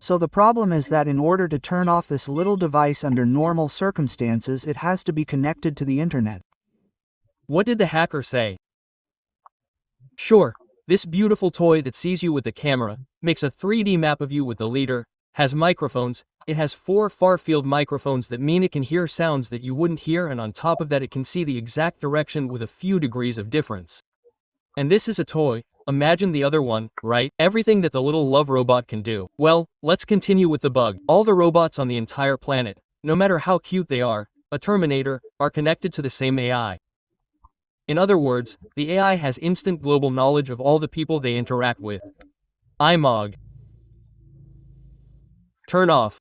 So the problem is that in order to turn off this little device under normal circumstances, it has to be connected to the internet. What did the hacker say? Sure, this beautiful toy that sees you with the camera, makes a 3D map of you with the leader, has microphones, it has 4 far-field microphones that mean it can hear sounds that you wouldn't hear, and on top of that it can see the exact direction with a few degrees of difference. And this is a toy. Imagine the other one, right? Everything that the little love robot can do. Well, let's continue with the bug. All the robots on the entire planet, no matter how cute they are, a Terminator, are connected to the same AI. In other words, the AI has instant global knowledge of all the people they interact with. IMOG. Turn off.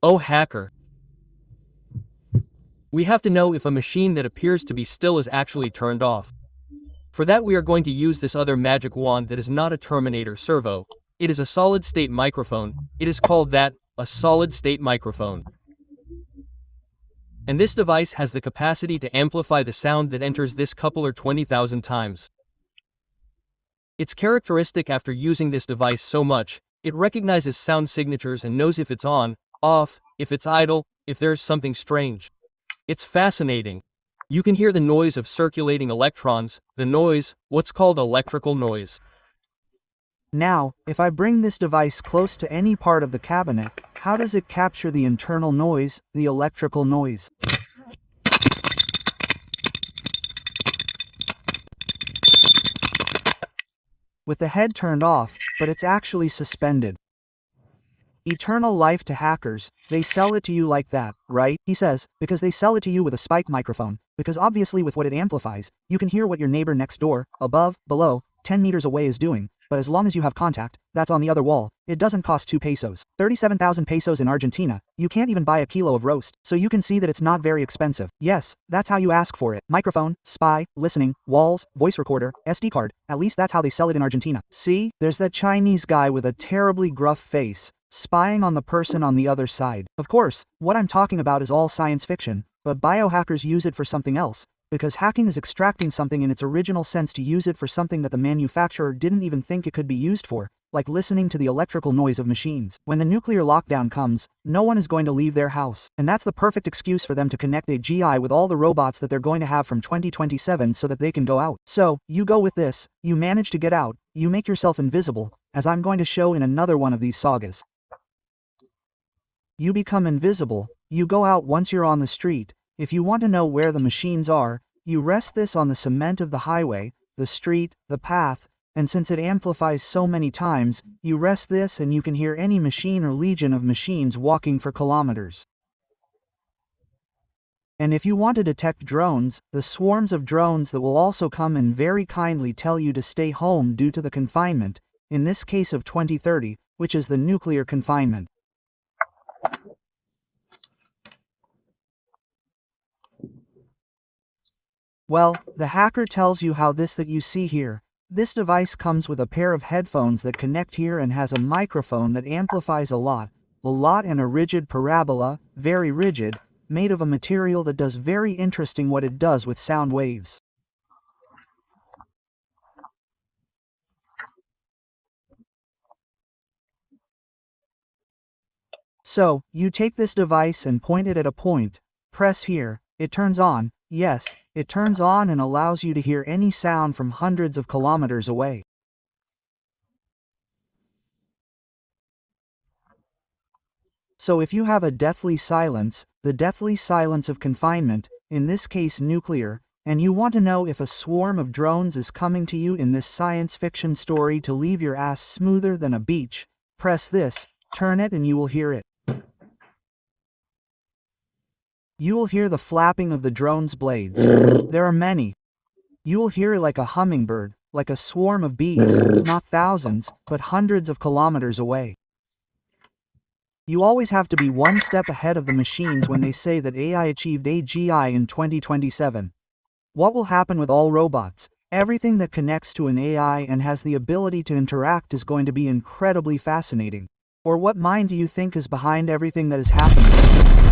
Oh hacker. We have to know if a machine that appears to be still is actually turned off. For that we are going to use this other magic wand that is not a Terminator servo. It is a solid-state microphone. It is called that, a solid-state microphone. And this device has the capacity to amplify the sound that enters this coupler 20,000 times. It's characteristic after using this device so much, it recognizes sound signatures and knows if it's on, off, if it's idle, if there's something strange. It's fascinating. You can hear the noise of circulating electrons, the noise, what's called electrical noise. Now, if I bring this device close to any part of the cabinet, how does it capture the internal noise, the electrical noise? With the head turned off, but it's actually suspended. Eternal life to hackers, they sell it to you like that, right? He says, because they sell it to you with a spike microphone, because obviously with what it amplifies, you can hear what your neighbor next door, above, below, 10 meters away is doing, but as long as you have contact, that's on the other wall, it doesn't cost 2 pesos. 37,000 pesos in Argentina, you can't even buy a kilo of roast, so you can see that it's not very expensive. Yes, that's how you ask for it. Microphone, spy, listening, walls, voice recorder, SD card, at least that's how they sell it in Argentina. See, there's that Chinese guy with a terribly gruff face, spying on the person on the other side. Of course, what I'm talking about is all science fiction, but biohackers use it for something else, because hacking is extracting something in its original sense to use it for something that the manufacturer didn't even think it could be used for, like listening to the electrical noise of machines. When the nuclear lockdown comes, no one is going to leave their house, and that's the perfect excuse for them to connect AGI with all the robots that they're going to have from 2027 so that they can go out. So, you go with this, you manage to get out, you make yourself invisible, as I'm going to show in another one of these sagas. You become invisible, you go out once you're on the street. If you want to know where the machines are, you rest this on the cement of the highway, the street, the path, and since it amplifies so many times, you rest this and you can hear any machine or legion of machines walking for kilometers. And if you want to detect drones, the swarms of drones that will also come and very kindly tell you to stay home due to the confinement, in this case of 2030, which is the nuclear confinement. Well, the hacker tells you how this that you see here. This device comes with a pair of headphones that connect here and has a microphone that amplifies a lot and a rigid parabola, very rigid, made of a material that does very interesting what it does with sound waves. So, you take this device and point it at a point, press here, it turns on, yes, it turns on and allows you to hear any sound from hundreds of kilometers away. So if you have a deathly silence, the deathly silence of confinement, in this case nuclear, and you want to know if a swarm of drones is coming to you in this science fiction story to leave your ass smoother than a beach, press this, turn it and you will hear it. You will hear the flapping of the drone's blades. There are many. You will hear it like a hummingbird, like a swarm of bees, not thousands, but hundreds of kilometers away. You always have to be one step ahead of the machines when they say that AI achieved AGI in 2027. What will happen with all robots? Everything that connects to an AI and has the ability to interact is going to be incredibly fascinating. Or what mind do you think is behind everything that is happening?